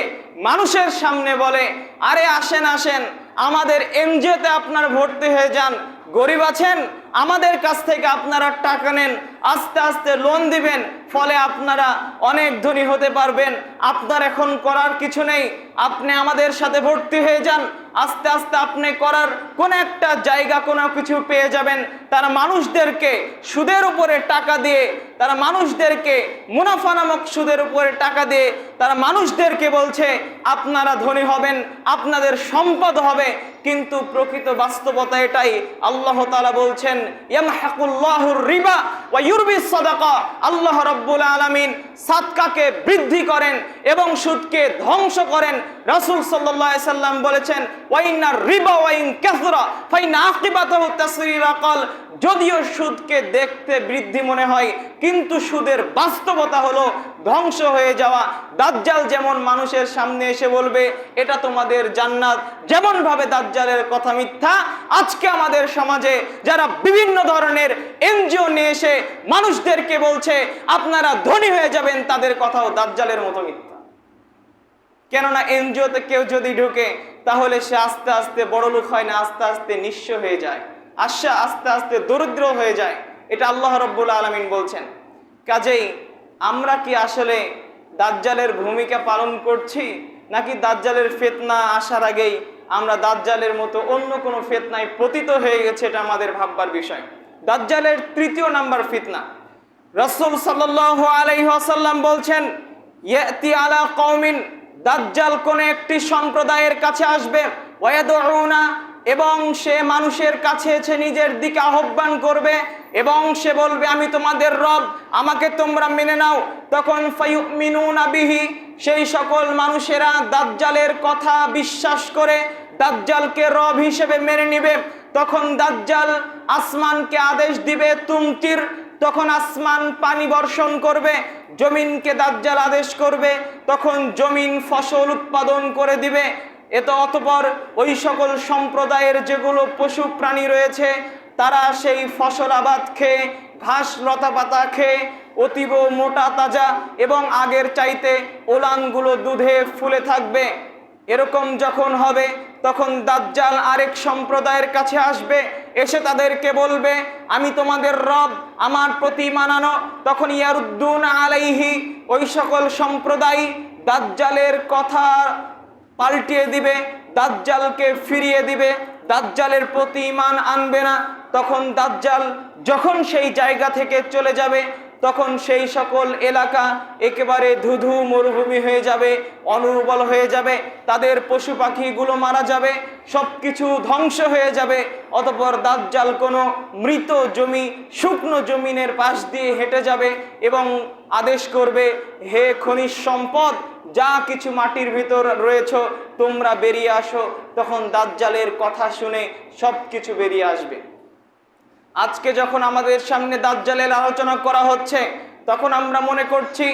মানুষের সামনে বলে, আরে আসেন আসেন আমাদের এনজিওতে আপনার ভর্তি হয়ে যান, গরিব আছেন, আমাদের কাছ থেকে আপনারা টাকা নেন, আস্তে আস্তে লোন দিবেন, ফলে আপনারা অনেক ধনী হতে পারবেন। আপনার এখন করার কিছু নেই, আপনি আমাদের সাথে ভর্তি হয়ে যান, আস্তে আস্তে আপনি করার কোন একটা জায়গা কোনো কিছু পেয়ে যাবেন। তারা মানুষদেরকে সুদের উপরে টাকা দিয়ে, তারা মানুষদেরকে মুনাফা নামক সুদের উপরে টাকা দিয়ে তারা মানুষদেরকে বলছে আপনারা ধনী হবেন, আপনাদের সম্পদ হবে। কিন্তু প্রকৃত বাস্তবতা এটাই। আল্লাহ তাআলা বলছেন, ইয়ামহাকুল্লাহুর রিবা ওয়া ইউরবিস সাদাকা, আল্লাহ রাব্বুল আলামিন সাদকাকে বৃদ্ধি করেন এবং সুদকে ধ্বংস করেন। রাসূল সাল্লাল্লাহু আলাইহি সাল্লাম বলেছেন, ওয়া ইন্নার রিবা ওয়া ইন কাসরা ফাইন আকিবাতুহু তাসরিরা, যদিও সুদকে দেখতে বৃদ্ধি মনে হয়, কিন্তু সুদের বাস্তবতা হলো ধ্বংস হয়ে যাওয়া। দাজ্জাল যেমন মানুষের সামনে এসে বলবে এটা তোমাদের জান্নাত, যেমন ভাবে দাজ্জালের কথা মিথ্যা, আজকে আমাদের সমাজে যারা বিভিন্ন ধরনের এনজিও নিয়ে এসে মানুষদেরকে বলছে আপনারা ধনী হয়ে যাবেন, তাদের কথাও দাজ্জালের মতো মিথ্যা। কেননা এনজিওতে কেউ যদি ঢুকে তাহলে সে আস্তে আস্তে বড় লোক হয় না, আস্তে আস্তে নিঃস্ব হয়ে যায়, আস্তে আস্তে দরিদ্র হয়ে যায়। এটা আল্লাহ রাব্বুল আলামিন বলছেন। কাজেই আমরা কি আসলে দাজ্জালের ভূমিকা পালন করছি, নাকি দাজ্জালের ফিতনা আসার আগেই আমরা দাজ্জালের মতো অন্য কোনো ফিতনায় পতিত হয়ে গেছে? এটা আমাদের ভাববার বিষয়। দাজ্জালের তৃতীয় নাম্বার ফিতনা, রাসূল সাল্লাল্লাহু আলাইহি ওয়াসাল্লাম বলছেন ইয়াতি আলা কওমিন, দাজ্জাল কোন একটি সম্প্রদায়ের কাছে আসবে, ওয়ায়াদউনা, এবং সে মানুষের কাছে এসে নিজের দিকে আহ্বান করবে এবং সে বলবে আমি তোমাদের রব, আমাকে তোমরা মেনে নাও। তখন ফায়ুমিনুনা বিহি, সেই সকল মানুষেরা দাজ্জালের কথা বিশ্বাস করে দাজ্জালকে রব হিসেবে মেনে নিবে। তখন দাজ্জাল আসমানকে আদেশ দিবে তুমতির, তখন আসমান পানি বর্ষণ করবে। জমিনকে দাজ্জাল আদেশ করবে, তখন জমিন ফসল উৎপাদন করে দিবে। অতঃপর ওই সকল সম্প্রদায়ের যেগুলো পশু প্রাণী রয়েছে তারা সেই ফসল আবাদ খেয়ে, ঘাস লতা পাতা খেয়ে অতীব মোটা তাজা এবং আগের চাইতে ওলানগুলো দুধে ফুলে থাকবে। এরকম যখন হবে তখন দাজ্জাল আরেক সম্প্রদায়ের কাছে আসবে, এসে তাদেরকে বলবে আমি তোমাদের রব, আমার প্রতি মানানো। তখন ইয়ারুদ্দুনা আলাইহি, ওই সকল সম্প্রদায় দাজ্জালের কথা পাল্টিয়ে দিবে, দাজ্জালকে ফিরিয়ে দিবে, দাজ্জালের প্রতি ঈমান আনবে না। তখন দাজ্জাল যখন সেই জায়গা থেকে চলে যাবে তখন সেই সকল এলাকা একেবারে ধুধু মরুভূমি হয়ে যাবে, অনুর্বর হয়ে যাবে, তাদের পশু পাখিগুলো মারা যাবে, সবকিছু ধ্বংস হয়ে যাবে। অতঃপর দাজ্জাল কোনো মৃত জমি, শুকনো জমিনের পাশ দিয়ে হেঁটে যাবে এবং আদেশ করবে হে খনিজ সম্পদ, যা কিছু মাটির ভিতর রয়েছে তোমরা বেরিয়ে আসো। তখন দাজ্জালের কথা শুনে সবকিছু বেরিয়ে আসবে। আজকে যখন আমাদের সামনে দাজ্জালের আলোচনা করা হচ্ছে তখন আমরা মনে করছি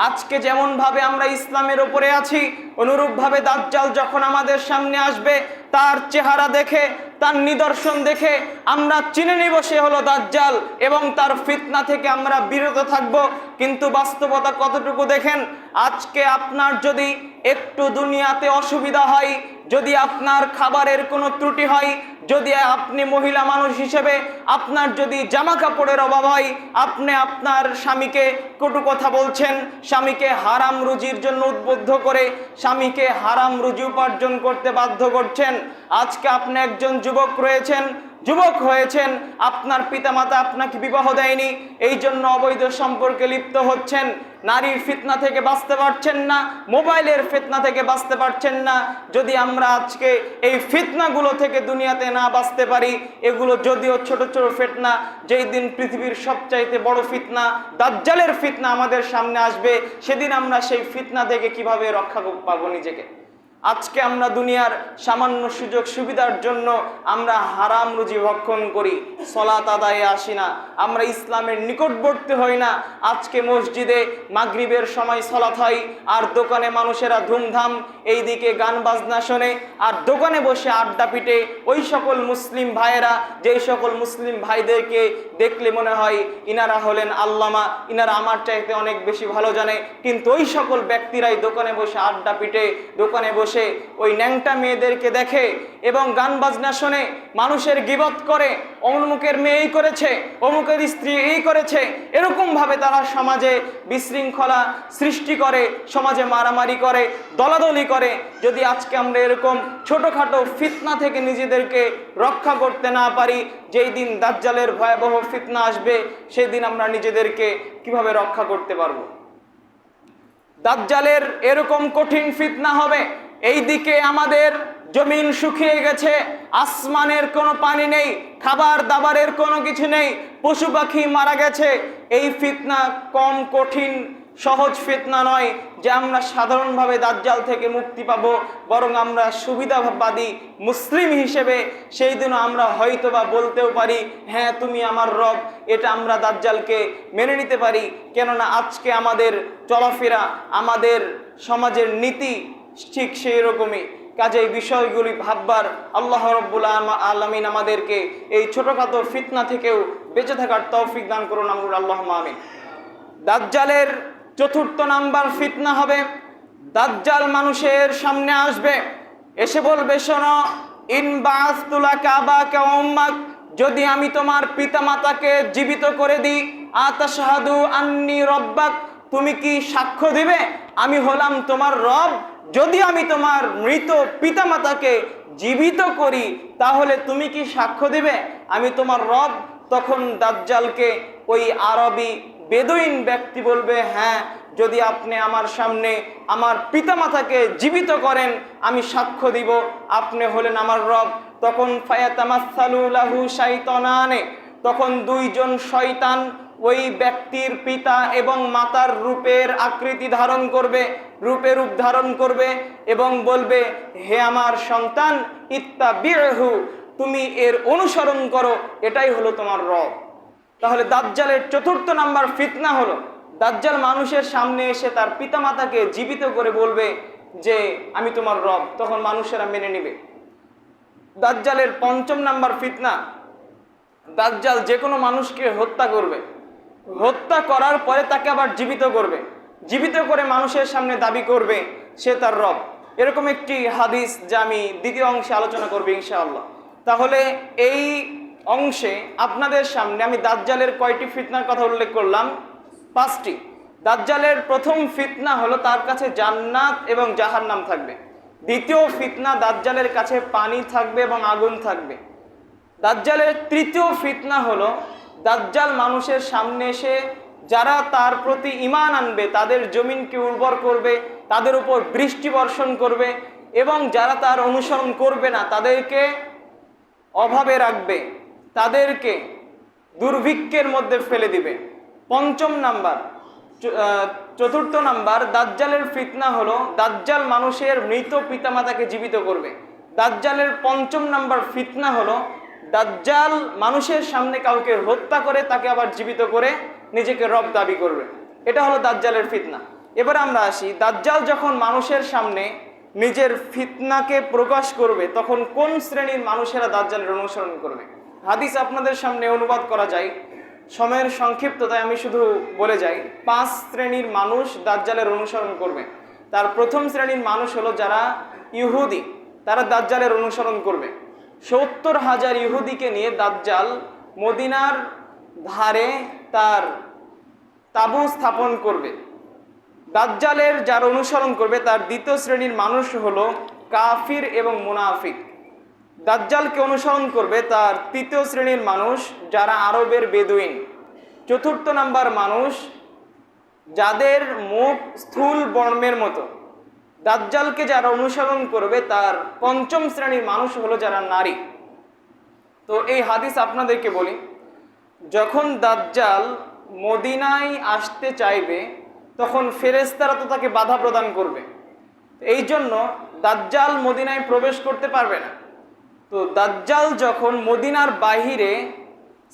আজকে যেমন ভাবে আমরা ইসলামের উপরে আছি, অনুরূপ ভাবে দাজ্জাল যখন আমাদের সামনে আসবে তার চেহারা দেখে, তার নিদর্শন দেখে আমরা চিনে নিব সে হলো দাজ্জাল এবং তার ফিতনা থেকে আমরা বিরত থাকব। কিন্তু বাস্তবতা কতটুকু দেখেন, আজকে আপনার যদি একটু দুনিয়াতে অসুবিধা হয়, যদি আপনার খাবারের কোনো ত্রুটি হয়, যদি আপনি মহিলা মানুষ হিসেবে আপনার যদি জামা কাপড়ের অভাব হয়, আপনি আপনার স্বামীকে কটু কথা বলছেন, স্বামীকে হারাম রুজির জন্য উদ্বুদ্ধ করে স্বামীকে হারাম রুজি উপার্জন করতে বাধ্য করছেন। আজকে আপনি একজন যুবক রয়েছেন, যুবক হয়েছেন, আপনার পিতামাতা আপনাকে বিবাহ দেয়নি, এই জন্য অবৈধ সম্পর্কে লিপ্ত হচ্ছেন, নারীর ফিতনা থেকে বাঁচতে পারছেন না, মোবাইলের ফিতনা থেকে বাঁচতে পারছেন না। যদি আমরা আজকে এই ফিতনাগুলো থেকে দুনিয়াতে না বাঁচতে পারি, এগুলো যদিও ছোট ছোট ফিতনা, যেই দিন পৃথিবীর সবচাইতে বড় ফিতনা দাজ্জালের ফিতনা আমাদের সামনে আসবে, সেদিন আমরা সেই ফিতনা থেকে কিভাবে রক্ষা পাবো নিজেকে? আজকে আমরা দুনিয়ার সামান্য সুযোগ সুবিধার জন্য আমরা হারাম রুজি ভক্ষণ করি, সালাত আদায়ে আসি না, আমরা ইসলামের নিকটবর্তী হই না। আজকে মসজিদে মাগরিবের সময় সালাত হয় আর দোকানে মানুষেরা ধুমধাম এইদিকে গান বাজনা শোনে আর দোকানে বসে আড্ডা পিটে। ওই সকল মুসলিম ভাইয়েরা, যেই সকল মুসলিম ভাইদেরকে দেখলে মনে হয় ইনারা হলেন আল্লামা, ইনারা আমার চাইতে অনেক বেশি ভালো জানে, কিন্তু ওই সকল ব্যক্তিরাই দোকানে বসে আড্ডা পিটে, দোকানে বসে ওই ন্যাংটা মেয়েদেরকে দেখে এবং গান বাজনা শোনে, মানুষের গীবত করে, অমুকের মেয়ে এই করেছে, অমুকের স্ত্রী এই করেছে, এরকম ভাবে তারা সমাজে বিশৃঙ্খলা সৃষ্টি করে, সমাজে মারামারি করে, দলাদলি করে। যদি আজকে আমরা এরকম ছোটখাটো ফিতনা থেকে নিজেদেরকে রক্ষা করতে না পারি, যেই দিন দাজ্জালের ভয়াবহ ফিতনা আসবে সেই দিন আমরা নিজেদেরকে কিভাবে রক্ষা করতে পারবো? দাজ্জালের এরকম কঠিন ফিতনা হবে, এইদিকে আমাদের জমিন শুকিয়ে গেছে, আসমানের কোনো পানি নেই, খাবার দাবারের কোনো কিছু নেই, পশু পাখি মারা গেছে। এই ফিতনা কম কঠিন সহজ ফিতনা নয় যে আমরা সাধারণভাবে দাজ্জাল থেকে মুক্তি পাবো, বরং আমরা সুবিধাবাদী মুসলিম হিসেবে সেই দিনও আমরা হয়তোবা বলতেও পারি, হ্যাঁ তুমি আমার রব। এটা আমরা দাজ্জালকে মেনে নিতে পারি, কেননা আজকে আমাদের চলাফেরা, আমাদের সমাজের নীতি ঠিক সেই রকমই। কাজেই বিষয়গুলি ভাববার আল্লাহ রাব্বুল আলামিন আমাদেরকে এই ছোটখাটো ফিতনা থেকেও বেঁচে থাকার তৌফিক দান করুন, আমরা আল্লাহুম্মা আমিন। দাজ্জালের চতুর্থ নাম্বার ফিতনা হবে, দাজ্জাল মানুষের সামনে আসবে, এসে বলবে, শোনো, ইন বাআসতু লাকা আবাকা ওয়া উম্মাক, যদি আমি তোমার পিতামাতাকে জীবিত করে দিই, আতাশহাদু আন্নী রব্বাক, তুমি কি সাক্ষ্য দিবে আমি হলাম তোমার রব? যদি আমি তোমার মৃত পিতামাতাকে জীবিত করি, তাহলে তুমি কি সাক্ষ্য দিবে আমি তোমার রব? তখন দাজ্জালকে ওই আরবি বেদুইন ব্যক্তি বলবে, হ্যাঁ, যদি আপনি আমার সামনে আমার পিতামাতাকে জীবিত করেন আমি সাক্ষ্য দিব আপনি হলেন আমার রব। তখন ফায়াতামাসসালু লাহু শাইতানানে, তখন দুইজন শয়তান ওই ব্যক্তির পিতা এবং মাতার রূপের আকৃতি ধারণ করবে, রূপ ধারণ করবে এবং বলবে, হে আমার সন্তান, ইত্তাবিহু, তুমি এর অনুসরণ করো, এটাই হলো তোমার রব। তাহলে দাজ্জালের চতুর্থ নাম্বার ফিতনা হলো, দাজ্জাল মানুষের সামনে এসে তার পিতামাতাকে জীবিত করে বলবে যে আমি তোমার রব, তখন মানুষেরা মেনে নেবে। দাজ্জালের পঞ্চম নাম্বার ফিতনা, দাজ্জাল যে কোনো মানুষকে হত্যা করবে, হত্যা করার পরে তাকে আবার জীবিত করবে, জীবিত করে মানুষের সামনে দাবি করবে সে তার রব। এরকম একটি হাদিস যা আমি দ্বিতীয় অংশে আলোচনা করব ইনশাআল্লাহ। তাহলে এই অংশে আপনাদের সামনে আমি দাজ্জালের কয়টি ফিতনার কথা উল্লেখ করলাম? 5টি। দাজ্জালের প্রথম ফিতনা হলো তার কাছে জান্নাত এবং জাহান্নাম থাকবে। দ্বিতীয় ফিতনা, দাজ্জালের কাছে পানি থাকবে এবং আগুন থাকবে। দাজ্জালের তৃতীয় ফিতনা হলো, দাজ্জাল মানুষের সামনে এসে যারা তার প্রতি ঈমান আনবে তাদের জমিনকে উর্বর করবে, তাদের উপর বৃষ্টি বর্ষণ করবে, এবং যারা তার অনুসরণ করবে না তাদেরকে অভাবে রাখবে, তাদেরকে দুর্ভিক্ষের মধ্যে ফেলে দিবে। চতুর্থ নাম্বার দাজ্জালের ফিতনা হলো, দাজ্জাল মানুষের মৃত পিতামাতাকে জীবিত করবে। দাজ্জালের পঞ্চম নাম্বার ফিতনা হলো, দাজ্জাল মানুষের সামনে কাউকে হত্যা করে তাকে আবার জীবিত করে নিজেকে রব দাবি করবে। এটা হলো দাজ্জালের ফিতনা। এবার আমরা আসি, দাজ্জাল যখন মানুষের সামনে নিজের ফিতনাকে প্রকাশ করবে তখন কোন শ্রেণীর মানুষেরা দাজ্জালের অনুসরণ করবে? হাদিস আপনাদের সামনে অনুবাদ করা যায়, সময়ের সংক্ষিপ্ততায় আমি শুধু বলে যাই। 5 শ্রেণীর মানুষ দাজ্জালের অনুসরণ করবে। তার প্রথম শ্রেণীর মানুষ হলো যারা ইহুদি, তারা দাজ্জালের অনুসরণ করবে। 70,000 ইহুদিকে নিয়ে দাজ্জাল মদিনার ধারে তার তাবু স্থাপন করবে। দাজ্জালের যার অনুসরণ করবে তার দ্বিতীয় শ্রেণীর মানুষ হলো কাফির এবং মুনাফিক। দাজ্জালকে অনুসরণ করবে তার তৃতীয় শ্রেণীর মানুষ যারা আরবের বেদুইন। চতুর্থ নাম্বার মানুষ যাদের মুখ স্থূল বর্মের মতো। দাজ্জালকে যারা অনুসরণ করবে তার পঞ্চম শ্রেণীর মানুষ হলো যারা নারী। তো এই হাদিস আপনাদেরকে বলি, যখন দাজ্জাল মদিনায় আসতে চাইবে তখন ফেরেশতারা তো তাকে বাধা প্রদান করবে, এই জন্য দাজ্জাল মদিনায় প্রবেশ করতে পারবে না। তো দাজ্জাল যখন মদিনার বাহিরে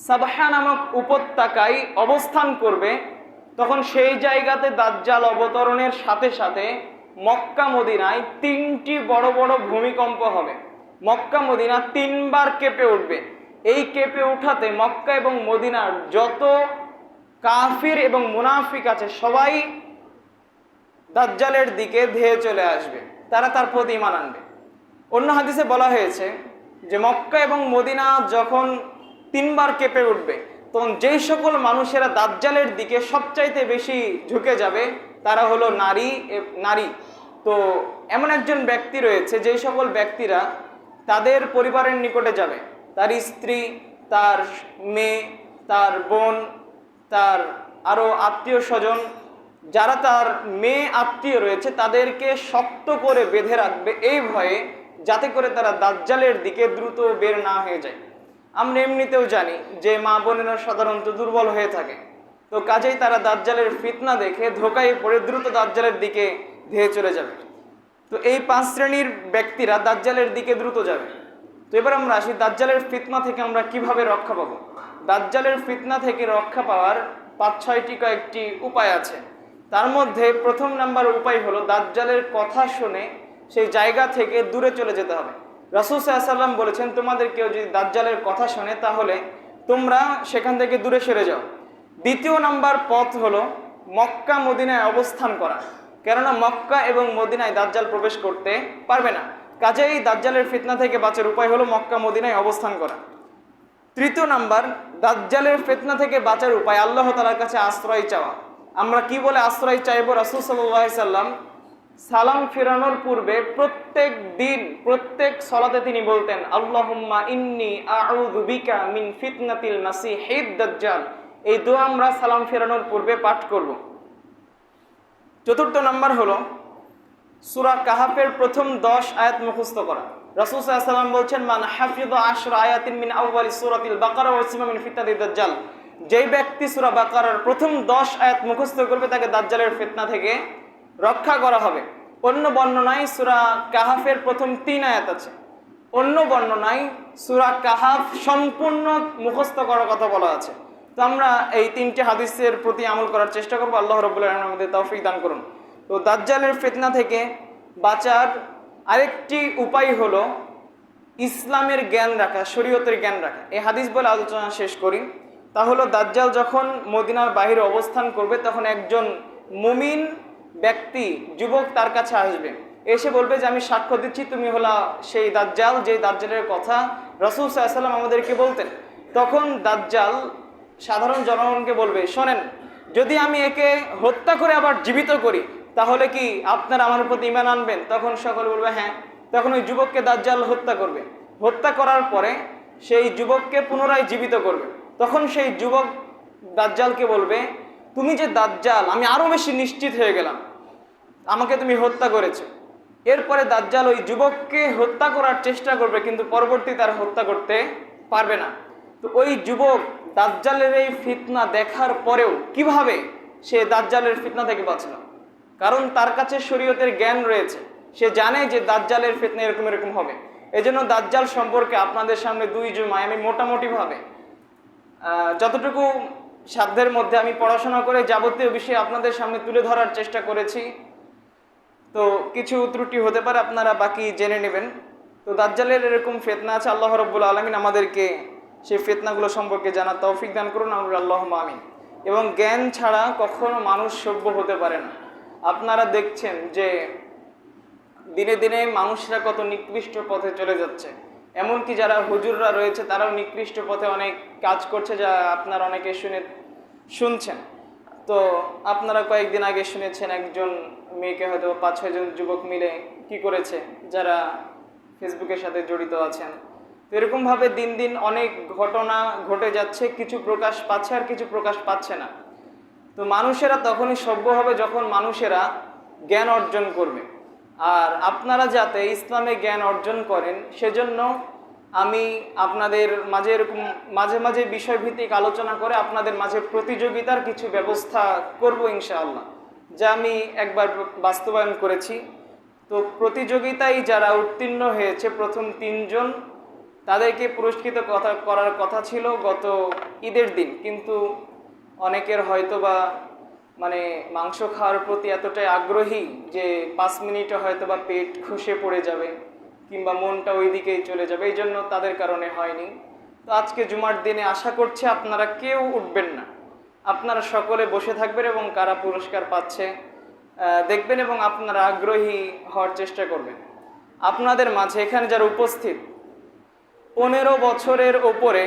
সাবহা নামক উপত্যকায় অবস্থান করবে তখন সেই জায়গাতে দাজ্জাল অবতরণের সাথে সাথে মক্কা মদিনায় 3টি বড় বড় ভূমিকম্প হবে। মক্কা মদিনা 3 বার কেঁপে উঠবে। এই কেঁপে উঠাতে মক্কা এবং মদিনার যত কাফির এবং মুনাফিক আছে সবাই দাজ্জালের দিকে ধেয়ে চলে আসবে, তারা তার প্রতি ঈমান আনবে। অন্য হাদিসে বলা হয়েছে যে মক্কা এবং মদিনা যখন 3 বার কেঁপে উঠবে তখন যেই সকল মানুষেরা দাজ্জালের দিকে সবচাইতে বেশি ঝুঁকে যাবে তারা হলো নারী। তো এমন একজন ব্যক্তি রয়েছে যেই সকল ব্যক্তিরা তাদের পরিবারের নিকটে যাবে, তার স্ত্রী, তার মেয়ে, তার বোন, তার আরও আত্মীয় স্বজন, যারা তার মেয়ে আত্মীয় রয়েছে তাদেরকে শক্ত করে বেঁধে রাখবে এই ভয়ে যাতে করে তারা দাজ্জালের দিকে দ্রুত বের না হয়ে যায়। আমরা এমনিতেও জানি যে মা বোনেরা সাধারণত দুর্বল হয়ে থাকে, তো কাজেই তারা দাজ্জালের ফিতনা দেখে ধোঁকায় পড়ে দ্রুত দাজ্জালের দিকে ধেয়ে চলে যাবে। তো এই 5 শ্রেণীর ব্যক্তিরা দাজ্জালের দিকে দ্রুত যাবে। তো এবার আমরা আসি দাজ্জালের ফিতনা থেকে আমরা কিভাবে রক্ষা পাবো। দাজ্জালের ফিতনা থেকে রক্ষা পাওয়ার 5-6টি কয়েকটি উপায় আছে। তার মধ্যে প্রথম নাম্বার উপায় হলো দাজ্জালের কথা শুনে সেই জায়গা থেকে দূরে চলে যেতে হবে। রাসূল সাল্লাল্লাহু আলাইহি ওয়াসাল্লাম বলেছেন, তোমাদের কেউ যদি দাজ্জালের কথা শোনে তাহলে তোমরা সেখান থেকে দূরে সরে যাও। দ্বিতীয় নাম্বার পথ হলো মক্কা মদিনায় অবস্থান করা, কেননা মক্কা এবং মদিনায় দাজ্জাল প্রবেশ করতে পারবে না। কাজেই দাজ্জালের ফিতনা থেকে বাঁচার উপায় হলো মক্কা মদিনায় অবস্থান করা। তৃতীয় নাম্বার, দাজ্জালের ফিতনা থেকে বাঁচার উপায় আল্লাহ তাআলার কাছে আশ্রয় চাওয়া। আমরা কি বলে আশ্রয় চাইবো? রাসূল সাল্লাল্লাহু আলাইহি সাল্লাম সালাম ফেরানোর পূর্বে প্রত্যেক দিন প্রত্যেক সালাতে তিনি বলতেন, আল্লাহুম্মা ইন্নী আউযু বিকা মিন ফিতনাতিল মাসিহিদ দাজ্জাল। এই দোয়া আমরা সালাম ফেরানোর পূর্বে পাঠ করব। চতুর্থ নাম্বার হলো সূরা কাহাফের প্রথম 10 আয়াত মুখস্থ করা। রাসূল সাল্লাল্লাহু আলাইহি ওয়াসাল্লাম বলছেন, মান হাফিযা 10 আয়াতিন মিন আউয়ালি সূরাতিল বাকারা ওয়া উসিমা মিন ফিতনাতিদ দাজ্জাল। যেই ব্যক্তি সূরা বাকারার প্রথম 10 আয়াত মুখস্থ করবে তাকে দাজ্জালের ফিতনা থেকে রক্ষা করা হবে। অন্য বর্ণনায় সূরা কাহাফের প্রথম 3 আয়াত আছে, অন্য বর্ণনায় সূরা কাহাফ সম্পূর্ণ মুখস্থ করার কথা বলা আছে। তো আমরা এই 3টি হাদিসের প্রতি আমল করার চেষ্টা করব। আল্লাহ রাব্বুল আলামিন আমাদের তৌফিক দান করুন। তো দাজ্জালের ফিতনা থেকে বাঁচার আরেকটি উপায় হলো ইসলামের জ্ঞান রাখা, শরীয়তের জ্ঞান রাখা। এই হাদিস বলে আলোচনা শেষ করি। তা হলো দাজ্জাল যখন মদিনার বাইরে অবস্থান করবে তখন একজন মুমিন ব্যক্তি যুবক তার কাছে আসবে, এসে বলবে যে আমি সাক্ষ্য দিচ্ছি তুমি হলা সেই দাজ্জাল, যে দাজ্জালের কথা রাসূল সাল্লাল্লাহু আলাইহি ওয়াসাল্লাম আমাদেরকে বলতেন। তখন দাজ্জাল সাধারণ জনগণকে বলবে, শোনেন, যদি আমি একে হত্যা করে আবার জীবিত করি তাহলে কি আপনারা আমার প্রতি ঈমান আনবেন? তখন সকলে বলবে হ্যাঁ। তখন ওই যুবককে দাজ্জাল হত্যা করবে। হত্যা করার পরে সেই যুবককে পুনরায় জীবিত করবে। তখন সেই যুবক দাজ্জালকে বলবে, তুমি যে দাজ্জাল আমি আরো বেশি নিশ্চিত হয়ে গেলাম, আমাকে তুমি হত্যা করেছো। এরপরে দাজ্জাল ওই যুবককে হত্যা করার চেষ্টা করবে, কিন্তু পরবর্তীতে তার হত্যা করতে পারবে না। তো ওই যুবক দাজ্জালের এই ফিতনা দেখার পরেও কিভাবে সে দাজ্জালের ফিতনা থেকে বাঁচল? কারণ তার কাছে শরীয়তের জ্ঞান রয়েছে, সে জানে যে দাজ্জালের ফিতনা এরকম এরকম হবে। এজন্য দাজ্জাল সম্পর্কে আপনাদের সামনে 2 জুমায় আমি মোটামুটিভাবে যতটুকু সাধ্যের মধ্যে আমি পড়াশোনা করে যাবতীয় বিষয় আপনাদের সামনে তুলে ধরার চেষ্টা করেছি। তো কিছু ত্রুটি হতে পারে, আপনারা বাকি জেনে নেবেন। তো দাজ্জালের এরকম ফিতনা আছে, আল্লাহ রাব্বুল আলামিন আমাদেরকে সেই ফিতনাগুলো সম্পর্কে জানার তৌফিক দান করুন, আল্লাহুম্মা আমিন। এবং জ্ঞান ছাড়া কখনো মানুষ সভ্য হতে পারে না। আপনারা দেখছেন যে দিনে দিনে মানুষরা কত নিকৃষ্ট পথে চলে যাচ্ছে, এমনকি যারা হুজুররা রয়েছে তারাও নিকৃষ্ট পথে অনেক কাজ করছে, যা আপনারা অনেকে শুনছেন। তো আপনারা কয়েকদিন আগে শুনেছেন একজন মেয়েকে হয়তো 5-6 জন যুবক মিলে কি করেছে, যারা ফেসবুকের সাথে জড়িত আছেন। তো এরকমভাবে দিন দিন অনেক ঘটনা ঘটে যাচ্ছে, কিছু প্রকাশ পাচ্ছে আর কিছু প্রকাশ পাচ্ছে না। তো মানুষেরা তখনই সভ্য হবে যখন মানুষেরা জ্ঞান অর্জন করবে। আর আপনারা যাতে ইসলামে জ্ঞান অর্জন করেন সেজন্য আমি আপনাদের মাঝে এরকম মাঝে মাঝে বিষয়ভিত্তিক আলোচনা করে আপনাদের মাঝে প্রতিযোগিতার কিছু ব্যবস্থা করব ইনশাআল্লাহ, যা আমি একবার বাস্তবায়ন করেছি। তো প্রতিযোগিতায় যারা উত্তীর্ণ হয়েছে প্রথম 3 জন, তাদেরকে পুরস্কৃত করার কথা ছিল গত ঈদের দিন, কিন্তু অনেকের হয়তোবা মানে মাংস খাওয়ার প্রতি এতটাই আগ্রহী যে 5 মিনিটে হয়তোবা পেট খসে পড়ে যাবে কিংবা মনটা ওই দিকেই চলে যাবে, এই জন্য তাদের কারণে হয়নি। তো আজকে জুমার দিনে আশা করছি আপনারা কেউ উঠবেন না, আপনারা সকলে বসে থাকবেন এবং কারা পুরস্কার পাচ্ছে দেখবেন এবং আপনারা আগ্রহী হওয়ার চেষ্টা করবেন। আপনাদের মাঝে এখানে যারা উপস্থিত 15 বছরের ওপরে